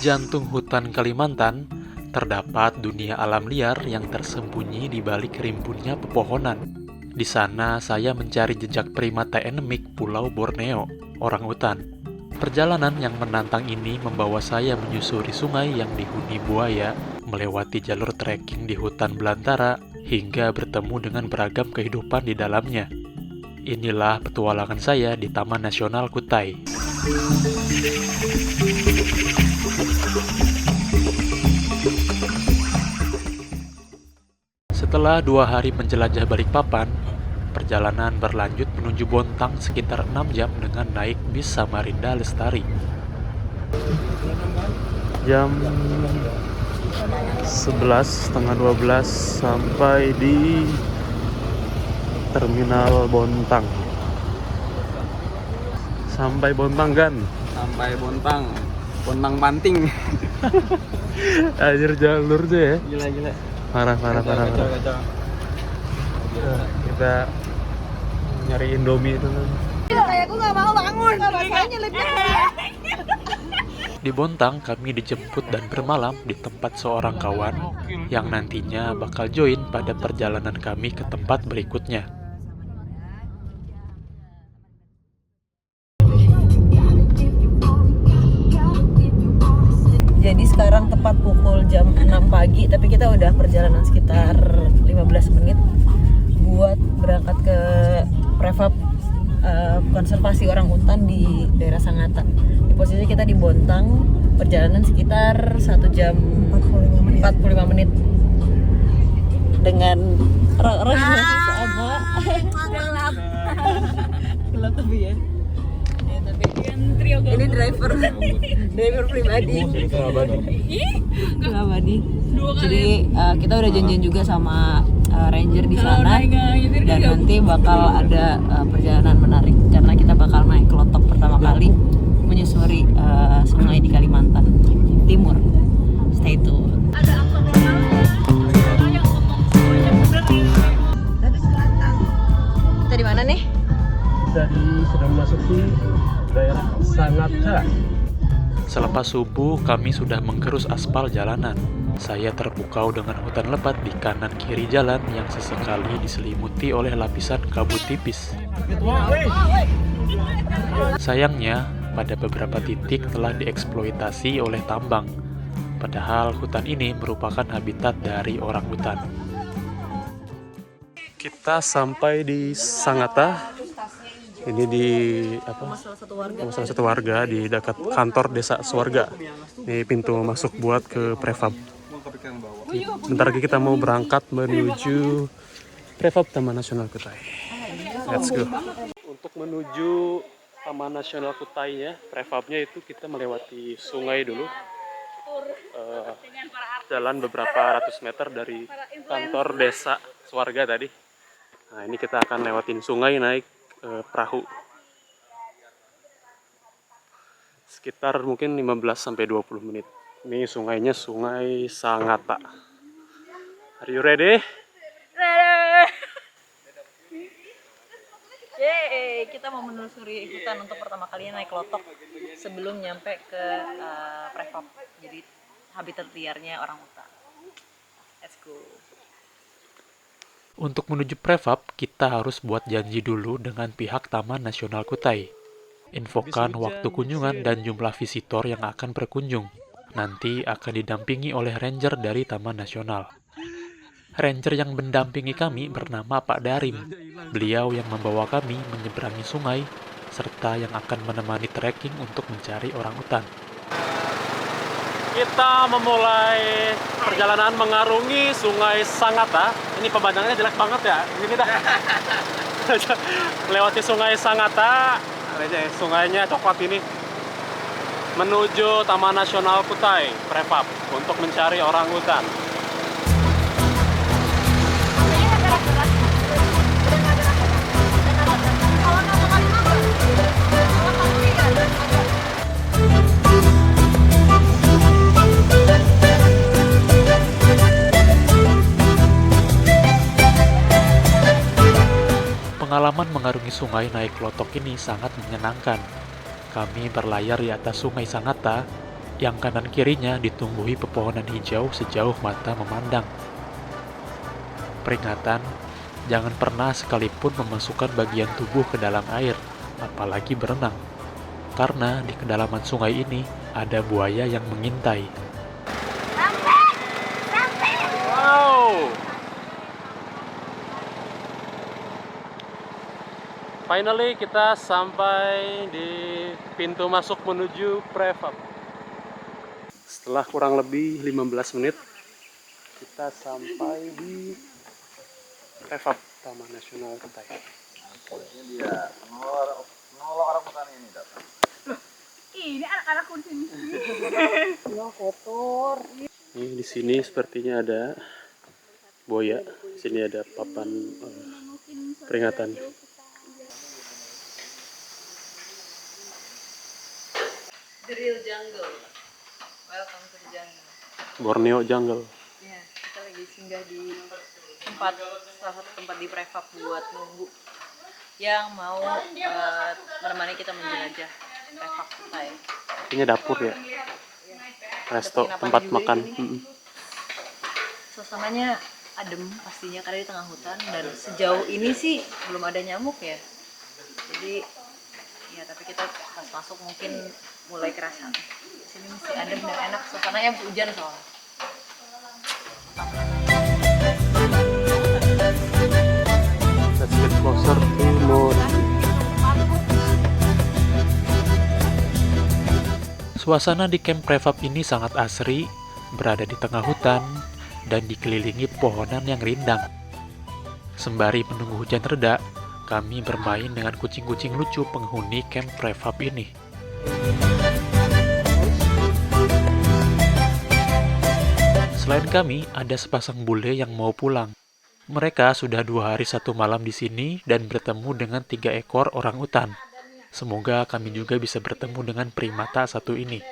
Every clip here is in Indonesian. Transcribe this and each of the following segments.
jantung hutan Kalimantan, terdapat dunia alam liar yang tersembunyi di balik rimbunnya pepohonan. Di sana, saya mencari jejak primata endemik Pulau Borneo, orangutan. Perjalanan yang menantang ini membawa saya menyusuri sungai yang dihuni buaya, melewati jalur trekking di hutan belantara, hingga bertemu dengan beragam kehidupan di dalamnya. Inilah petualangan saya di Taman Nasional Kutai. Setelah 2 hari menjelajah Balikpapan, perjalanan berlanjut menuju Bontang sekitar 6 jam dengan naik bis Samarinda Lestari. Jam 11, setengah 12 sampai di Terminal Bontang. Sampai Bontang kan? Sampai Bontang, Bontang Banting. Anjir jalurnya ya. Gila. Parah. Kacau. Kita nyari Indomie itu kan. Kayak aku nggak mau bangun, rasanya lebih. Di Bontang kami dijemput dan bermalam di tempat seorang kawan yang nantinya bakal join pada perjalanan kami ke tempat berikutnya. Jadi sekarang tepat pukul jam 6 pagi, tapi kita udah perjalanan sekitar 15 menit buat berangkat ke prefab konservasi orangutan di daerah Sangatta. Di posisi kita di Bontang, perjalanan sekitar 1 jam 45 menit dengan organisasi sama gelap tapi ya. Ini driver pribadi. Pribadi. Jadi kita udah janjian juga sama ranger di sana, dan nanti bakal ada perjalanan menarik karena kita bakal naik kelotok pertama kali menyusuri sungai di Kalimantan Timur. Stay tune. Kita di mana nih? Tadi sedang memasuki daerah Sangatta. Selepas subuh, kami sudah menggerus aspal jalanan. Saya terpukau dengan hutan lebat di kanan kiri jalan yang sesekali diselimuti oleh lapisan kabut tipis. Sayangnya, pada beberapa titik telah dieksploitasi oleh tambang. Padahal hutan ini merupakan habitat dari orangutan. Kita sampai di Sangatta. Ini di salah satu warga di dekat kantor desa Swarga. Ini pintu masuk buat ke prefab. Bentar lagi kita mau berangkat menuju prefab Taman Nasional Kutai. Let's go. Untuk menuju Taman Nasional Kutai ya, prefabnya itu kita melewati sungai dulu. Jalan beberapa ratus meter dari kantor desa Swarga tadi. Nah, ini kita akan lewatin sungai naik perahu sekitar mungkin 15-20 menit. Ini sungainya Sungai Sangatta. Are you ready? Yeay, kita mau menelusuri hutan untuk pertama kalinya naik kelotok sebelum nyampe ke prefab, jadi habitat liarnya orangutan. Let's go. Untuk menuju prefab, kita harus buat janji dulu dengan pihak Taman Nasional Kutai. Infokan waktu kunjungan dan jumlah visitor yang akan berkunjung. Nanti akan didampingi oleh ranger dari Taman Nasional. Ranger yang mendampingi kami bernama Pak Darim. Beliau yang membawa kami menyeberangi sungai, serta yang akan menemani trekking untuk mencari orangutan. Kita memulai perjalanan mengarungi Sungai Sangatta. Ini pemandangannya jelek banget ya. Ini kita melewati Sungai Sangatta. Sungainya coklat ini. Menuju Taman Nasional Kutai, prefab, untuk mencari orangutan. Pengalaman mengarungi sungai naik kelotok ini sangat menyenangkan. Kami berlayar di atas Sungai Sangatta yang kanan kirinya ditumbuhi pepohonan hijau sejauh mata memandang. Peringatan, jangan pernah sekalipun memasukkan bagian tubuh ke dalam air, apalagi berenang. Karena di kedalaman sungai ini ada buaya yang mengintai. Wow! Finally kita sampai di pintu masuk menuju Prefab. Setelah kurang lebih 15 menit kita sampai di Prefab, Taman Nasional Kutai. Ini dia, nolok orang petani ini datang. Ini anak-anakku di sini. Kotor. Ini di sini sepertinya ada buaya. Di sini ada papan peringatan. The real jungle. Welcome to the jungle. Borneo Jungle. Ya, kita lagi singgah di salah satu tempat di Prefab buat nunggu yang mau menemani kita menjelajah Prefab Kutai. Ini dapur ya. Resto, tempat makan. Suasananya adem pastinya karena di tengah hutan, dan sejauh ini sih belum ada nyamuk ya. Jadi ya, tapi kita pas masuk mungkin mulai kerasa. Di sini masih adem dan enak, suasananya habis hujan soalnya. Let's get closer to Lori. Suasana di camp Prefab ini sangat asri, berada di tengah hutan, dan dikelilingi pohonan yang rindang. Sembari menunggu hujan reda, kami bermain dengan kucing-kucing lucu penghuni camp Prefab ini. Selain kami, ada sepasang bule yang mau pulang. Mereka sudah 2 hari 1 malam di sini dan bertemu dengan 3 ekor orang utan. Semoga kami juga bisa bertemu dengan primata satu ini.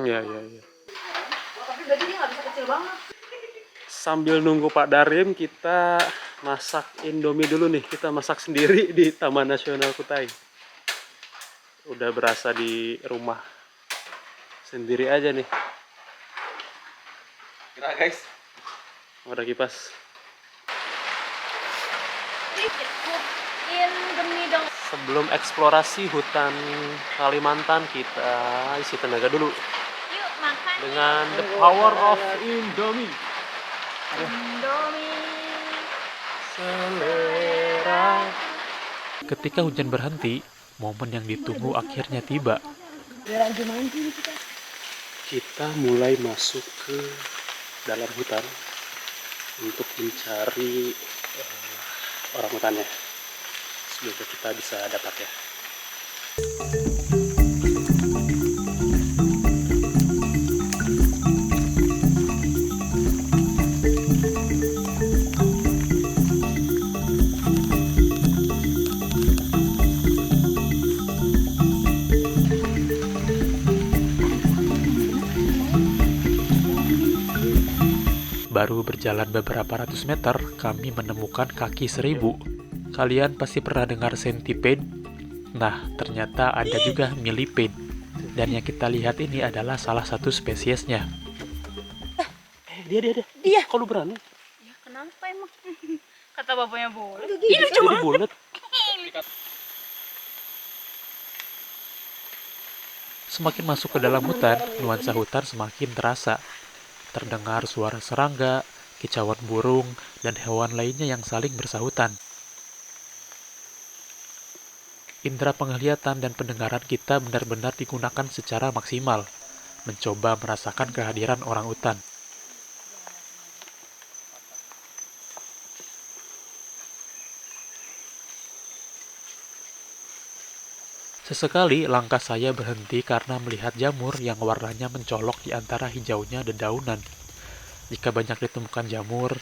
Ya. Tapi berarti dia nggak bisa kecil banget. Sambil nunggu Pak Darim, kita masak Indomie dulu nih. Kita masak sendiri di Taman Nasional Kutai. Udah berasa di rumah sendiri aja nih. Kira guys. Ada kipas. In demi dong. Sebelum eksplorasi hutan Kalimantan, kita isi tenaga dulu Yuk makan. dengan the power of Indomie. Indomie. Selera. Ketika hujan berhenti, momen yang ditunggu akhirnya tiba. Kita mulai masuk ke dalam hutan untuk mencari orang hutannya. Semoga kita bisa dapat ya. Baru berjalan beberapa ratus meter, kami menemukan kaki 1000. Kalian pasti pernah dengar centipede? Nah, ternyata ada juga millipede. Dan yang kita lihat ini adalah salah satu spesiesnya. Dia. Kalau berani? Ya kenapa emang? Kata bapaknya boleh. Jadi bulat. Semakin masuk ke dalam hutan, nuansa hutan semakin terasa. Terdengar suara serangga, kicauan burung, dan hewan lainnya yang saling bersahutan. Indera penglihatan dan pendengaran kita benar-benar digunakan secara maksimal, mencoba merasakan kehadiran orang utan. Sesekali langkah saya berhenti karena melihat jamur yang warnanya mencolok di antara hijaunya dedaunan. Jika banyak ditemukan jamur,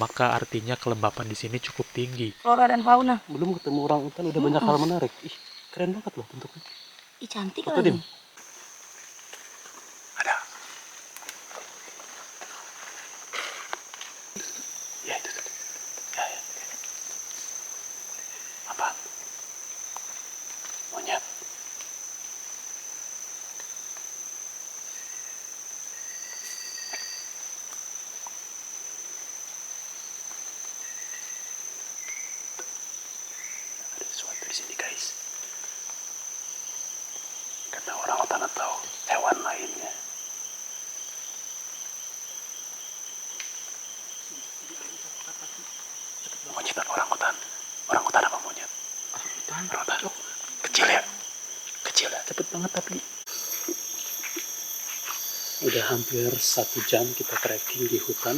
maka artinya kelembapan di sini cukup tinggi. Flora dan fauna. Belum ketemu orang hutan udah banyak hal menarik. Ih, keren banget loh bentuknya. Ih, cantik Foto, Dim. Ada. Ya itu. Ya. Apa? Monyet. orangutan atau hewan lainnya. Monyet atau orangutan? Orangutan apa monyet? Orangutan. Kecil ya? Kecil ya? Cepet banget tapi. Udah hampir 1 jam kita trekking di hutan,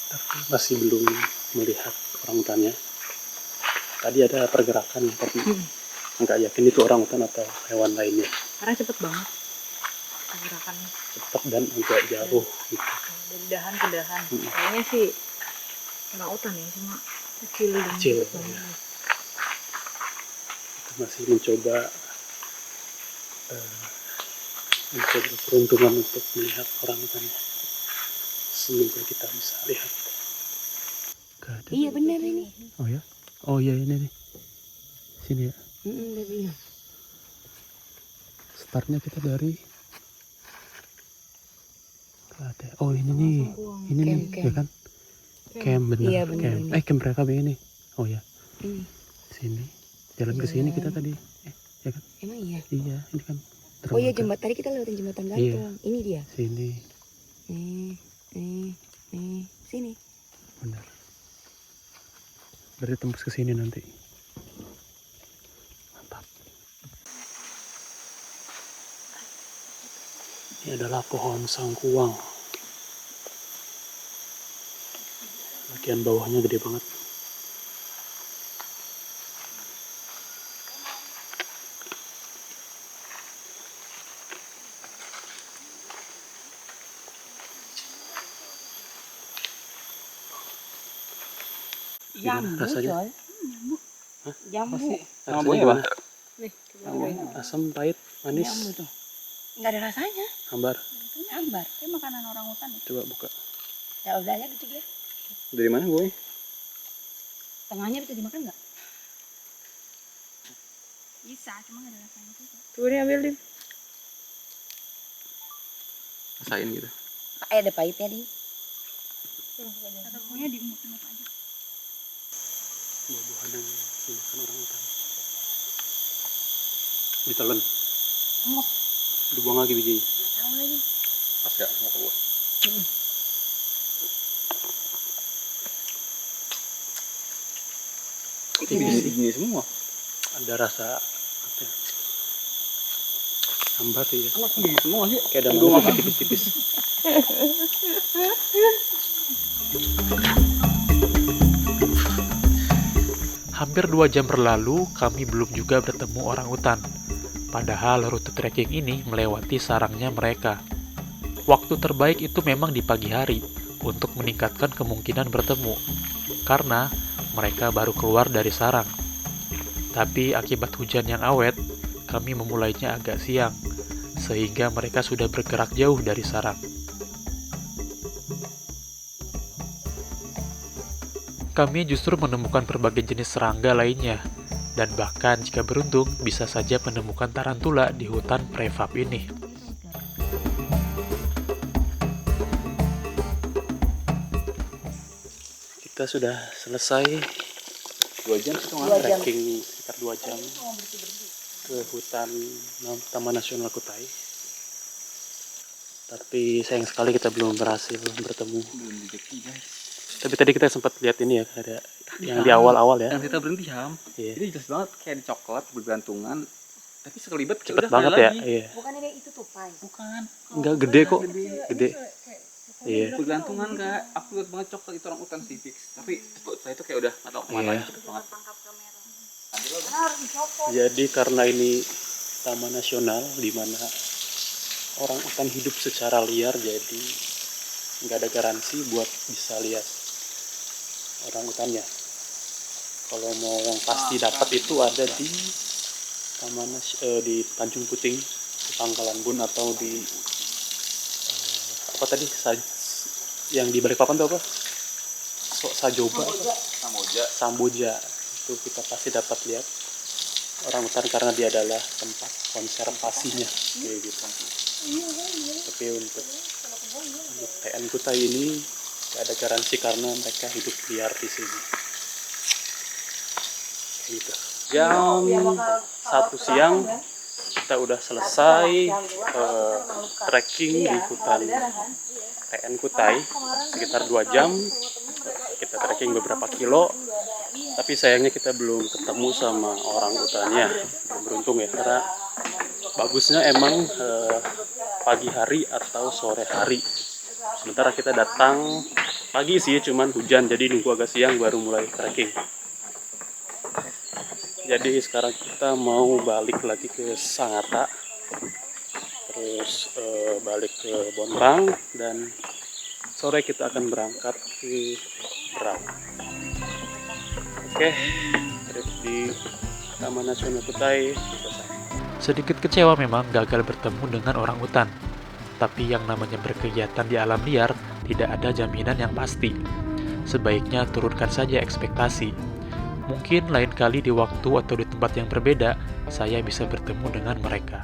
tapi masih belum melihat orangutannya. Tadi ada pergerakan, tapi nggak yakin itu orangutan atau hewan lainnya. Karena cepet banget pergerakannya. Cepat dan agak jauh gitu. Dari dahan ke dahan. Kayaknya sih orangutan ya, cuma kecil dan Kecil, cepet banget. ya. Kita masih mencoba peruntungan untuk melihat orangutannya. Semoga kita bisa lihat. Gak ada. Iya benar ini. Oh ya? Oh iya ini nih. Sini ya. Iya. Startnya kita dari ada. Oh ini nih. Ini nih, ya kan? Camp benar. Iya, benar Camp. ini. Camp mereka ini. Oh ya. Ini. Sini. Jalan ke sini kita tadi. Ya kan? Emang iya. Iya, ini kan. Oh iya, dermaga. tadi kita lewatin jembatan gantung. Iya. Ini dia. Sini. Sini. Benar. Berarti tembus ke sini nanti. Mantap. Ini adalah pohon sangkuang. Bagian bawahnya gede banget. Gimana rasanya? Hah? Jambu. Rasanya buahnya gimana? Nih, Asam, pahit, manis, tuh. Enggak ada rasanya. hambar. Hambar, itu makanan orangutan ya. Coba buka. Ya udah aja gitu ya. Dari mana gue? Tengahnya bisa dimakan nggak? Bisa, cuma nggak ada rasanya juga. Tuh ini ambil dim. Rasain gitu. Ada pahitnya dim. Atau pokoknya diumut-umut aja. Buah-buahan yang dimakan orangutan. Ditelan. Emot. Dibuang lagi biji. Nggak tahu lagi. Pas gak sama gue? Gini semua. Ada rasa apa ya? Hambar sih ya. Gini semua sih. Kayak ada manis tipis-tipis. Hampir 2 jam berlalu, kami belum juga bertemu orangutan. Padahal rute trekking ini melewati sarangnya mereka. Waktu terbaik itu memang di pagi hari untuk meningkatkan kemungkinan bertemu, karena mereka baru keluar dari sarang. Tapi akibat hujan yang awet, kami memulainya agak siang, sehingga mereka sudah bergerak jauh dari sarang. Kami justru menemukan berbagai jenis serangga lainnya, dan bahkan jika beruntung bisa saja menemukan tarantula di hutan prefab ini. Kita sudah selesai 2 jam itu trekking sekitar 2 jam ke hutan Taman Nasional Kutai. Tapi sayang sekali kita belum berhasil bertemu. belum rezeki guys. Tapi tadi kita sempat lihat ini ya, ada yang di awal-awal ya. Yang kita berhenti Ham. Iya. Ini jelas banget kayak di coklat bergantungan. Tapi sekelibet Cepet udah banget kayak ya. lagi. Iya. Bukan ini itu tupai. Bukan. Enggak gede kok. Gede. Iya. Bergantungan kak. Aku lihat banget coklat itu orang utan sih fix. Tapi setelah itu kayak udah nggak tahu kemana. Iya. Cepet banget. Tangkap kamera. Karena harus dicopot. Jadi karena ini taman nasional di mana orang utan hidup secara liar, jadi nggak ada garansi buat bisa lihat orang utannya. Kalau mau yang pasti dapat itu ada di di Tanjung Puting, di Pangkalan Bun, atau di apa tadi yang di Balikpapan itu apa? Sajoba, Samboja. Itu kita pasti dapat lihat orang utan karena dia adalah tempat konservasinya kayak gitu. Tapi untuk TN Kutai ini gak ada garansi karena mereka hidup liar di sini. Kayak gitu. Jam 1 siang kita udah selesai trekking di hutan TN Kutai sekitar 2 jam. Kita trekking beberapa kilo, tapi sayangnya kita belum ketemu sama orang utannya. Belum beruntung ya, karena bagusnya emang pagi hari atau sore hari. Sementara kita datang pagi sih, cuman hujan, jadi nunggu agak siang baru mulai trekking. Jadi sekarang kita mau balik lagi ke Sangatta, terus balik ke Bonrang, dan sore kita akan berangkat ke Berau. Oke, trip di Taman Nasional Kutai selesai. Sedikit kecewa memang gagal bertemu dengan orang utan. Tapi yang namanya berkegiatan di alam liar tidak ada jaminan yang pasti. Sebaiknya turunkan saja ekspektasi. Mungkin lain kali di waktu atau di tempat yang berbeda, saya bisa bertemu dengan mereka.